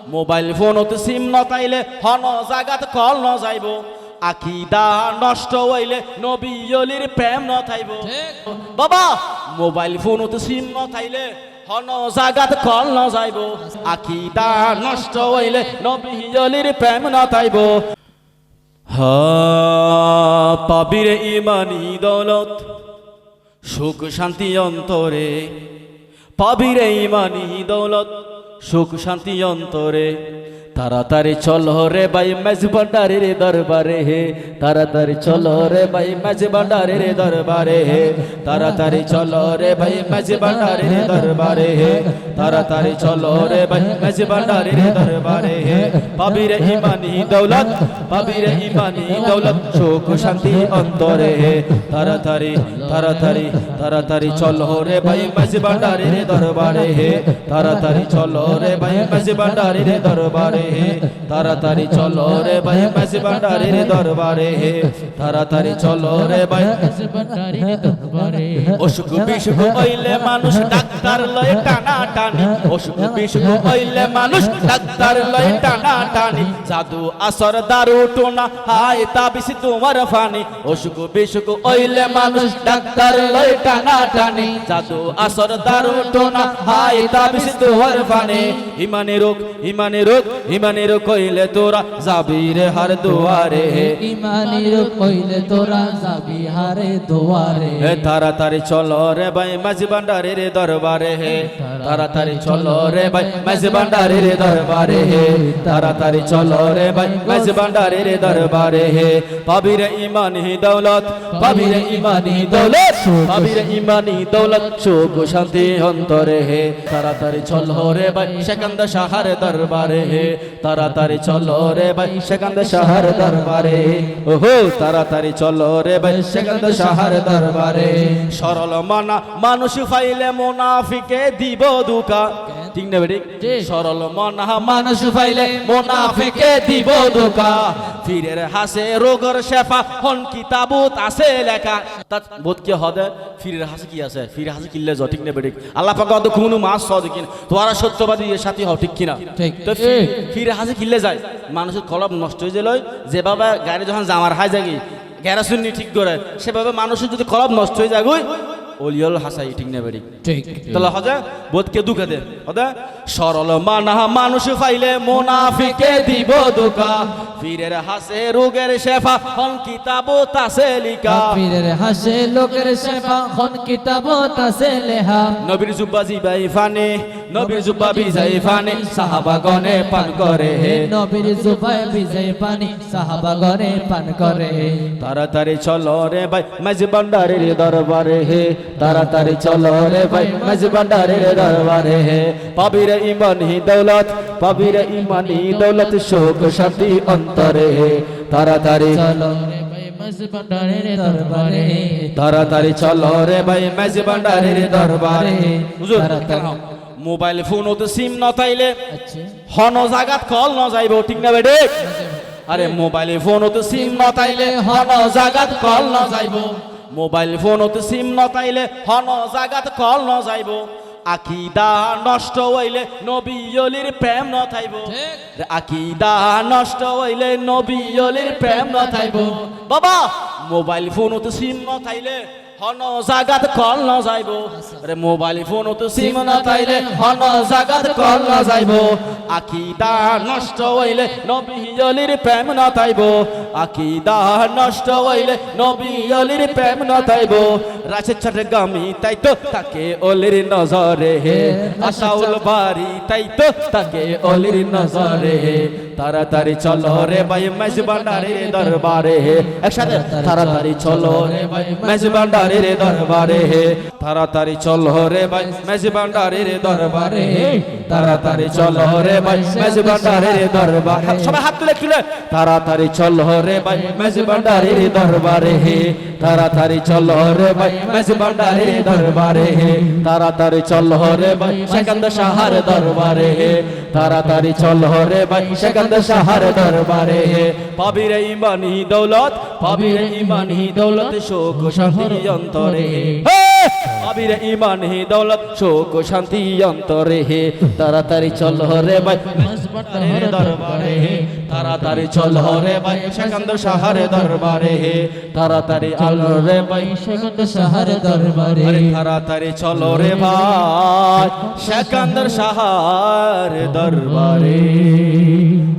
mobile ফোনত সিম নতাইলে হন জাগাত কল ন যাইব আকিদা নষ্ট হইলে নবী অলির প্রেম ন থাইব বাবা মোবাইল ফোনত সিম নতাইলে হন জাগাত কল ন যাইব আকিদা নষ্ট হইলে নবী অলির প্রেম ন থাইব পাবিরে ইমানি দৌলত সুখ শান্তি অন্তরে পাবিরে ইমানি দৌলত সুখ শান্তি অন্তরে তাড়াতাড়ি চলো রে ভাই মেজ ভান্ডারের দরবারে হে তাড়াতাড়ি চলো রে ভাই মেজ ভান্ডারের দরবারে হে তাড়াতাড়ি চলো রে ভাই মেজ ভান্ডারের দরবারে হে তাড়াতাড়ি চলো রে ভাই মেজ ভান্ডারের দরবারে হে পাবিরে ইমানি দৌলত পাবিরে ইমানি দৌলত সুখ শান্তি অন্তরে হে তাড়াতাড়ি তাড়াতাড়ি তাড়াতাড়ি চলো রে ভাই মেজ ভান্ডারের দরবারে হে তাড়াতাড়ি চলো রে ভাই মেজ ভান্ডারের দরবারে তাড়াতাড়ি চলো রে ভাই মেজ ভান্ডারের দরবারে হে তাড়াতাড়ি চলো রে ভাই মেজ ভান্ডারের দরবারে অসুখ বিসুখ হইলে মানুষ ডাক্তার লয় টানা টানি অসুখ বিসুখ হইলে মানুষ ডাক্তার লয় টানা টানি জাদু আসর দারু টোনা হায় তাবিস তোমার ফানি অসুখ বিসুখ হইলে মানুষ ডাক্তার লয় টানা টানি জাদু আসর দারু টোনা হায় তাবিস তোমার ফানি ইমানের রোগ ইমানের রোগ ইমানের কইলে তোরা যাবি রে হার দুয়ারে ইমানের কইলে তোরা যাবি হারে দুয়ারে তাড়াতাড়ি চলো রে ভাই মেজ ভান্ডারের দরবারে হে তাড়াতাড়ি চলো রে ভাই মেজ ভান্ডারের দরবারে হে তাড়াতাড়ি চলো রে ভাই মেজ ভান্ডারের দরবারে হে পাবিরে ইমানি দৌলত পাবিরে ইমানি দৌলত পাবিরে ইমানি দৌলত সুখ শান্তি অন্তরে হে তাড়াতাড়ি চলো রে ভাই সেকান্দ শাহর দরবারে হে তাড়াতাড়ি চলো রে ভাই সেকান্দ শাহর দরবারে ওহো তাড়াতাড়ি চলো রে ভাই সেকান্দ শাহর দরবারে সরল মানা মানুষ ফাইলে মুনাফিকে দিব দুকা ঠিক না বেটি সরল মানা মানুষ ফাইলে মুনাফিকে দিব দুকা ফিরের হাসে রোগর শেফা হন কিতাবত আছে লেখা তা বোধ কি হবে ফিরের হাসে কি আছে ফিরের হাসে কিল্লে জ ঠিক না বেটি আল্লাহ পাক অত কোন মাস সদ কিন তোরা সত্যবাদী এর সাথে হও ঠিক কিনা ঠিক তো ফিরে হাসে কিল্লে যায় মানুষের কলব নষ্ট হয়ে যায় যেভাবে গাড়ি যখন জামার হাই যাগি গ্যারাসুন্নি ঠিক করে সেভাবে মানুষের যদি কলব নষ্ট হয়ে যায় ওলিয়ল হাসাই ঠিক না বেরি ঠিক তাহলে হজা বোধকে দুঃখে দে হদা সরল মানা মানুষ ফাইলে মুনাফিকে দিব দুকা ফিরের হাসে রোগের শেফা হন কিতাবত আছে লিখা ফিরের হাসে লোকের শেফা হন কিতাবত আছে লেখা নবীর জুব্বা জিবাই ফানে নবীর জুব্বা বিজাই ফানে সাহাবাগণে পান করে হে নবীর জুবাই বিজাই পানি সাহাবাগণে পান করে তাড়াতাড়ি চলো রে ভাই মেজ ভান্ডারের দরবারে হে তাড়াতাড়ি চলো রে ভাই মেজ ভান্ডারের দরবারে হে পাবিরে ইমানি দৌলত পাবিরে ইমানি দৌলত সুখ শান্তি অন্তরে হে তাড়াতাড়ি চলো রে ভাই মেজ ভান্ডারের দরবারে তাড়াতাড়ি চলো রে ভাই মেজ ভান্ডারের দরবারে হুজুর মোবাইল ফোনত সিম নতাইলে আচ্ছা হন জাগাত কল ন যাইব ঠিক না বেডে আরে মোবাইল ফোনত সিম নতাইলে হন জাগাত কল ন যাইব মোবাইল ফোনত সিম নতাইলে হন জাগাত কল ন যাইব আকিদা নষ্ট হইলে নবী অলির প্রেম ন থাইব আকিদা নষ্ট হইলে নবী অলির প্রেম ন থাইব বাবা মোবাইল ফোনত সিম নতাইলে হন জাগাত কল ন যাইব আরে মোবাইল ফোনত সিম নতাইলে হন জাগাত কল ন যাইব আকিদা নষ্ট হইলে নবী অলির প্রেম ন থাইব আকিদা নষ্ট হইলে নবী অলির প্রেম ন থাইব রাশেদ চট্টগ্রামী তাই তো তাকে অলির নজরে হে আশাউল বাড়ি তাই তো তাকে অলির নজরে হে তাড়াতাড়ি চলো রে ভাই মেজ ভান্ডারের দরবারে হে একসাথে তাড়াতাড়ি চলো রে ভাই মেজ ভান্ডারের দরবারে হে তাড়াতাড়ি চলো রে ভাই মেজ ভান্ডারের দরবারে হে তাড়াতাড়ি চলো রে ভাই মেজ ভান্ডারের দরবারে সবাই হাত তুলে তুলে তাড়াতাড়ি চলো রে ভাই মেজ ভান্ডারের দরবারে হে তাড়াতাড়ি চলো রে ভাই মেজ ভান্ডারের দরবারে হে তাড়াতাড়ি চলো রে ভাই সেকান্দ শাহর দরবারে হে তাড়াতাড়ি চলো রে ভাই সেকান্দ শাহর দরবারে হে পাবিরে ইমানি দৌলত পাবিরে ইমানি দৌলত সুখ শান্তি অন্তরে হে আবির ইমান হে দৌলত শোক ও শান্তি অন্তরে হে তাড়াতাড়ি চল রে ভাই তাহার দরবারে হে তাড়াতাড়ি চল রে ভাই সেকান্দর শাহরে দরবারে হে তাড়াতাড়ি চল রে ভাই সেকন্দ শাহর দরবারে আরে তাড়াতাড়ি চল রে ভাই সেকান্দর শাহর দরবারে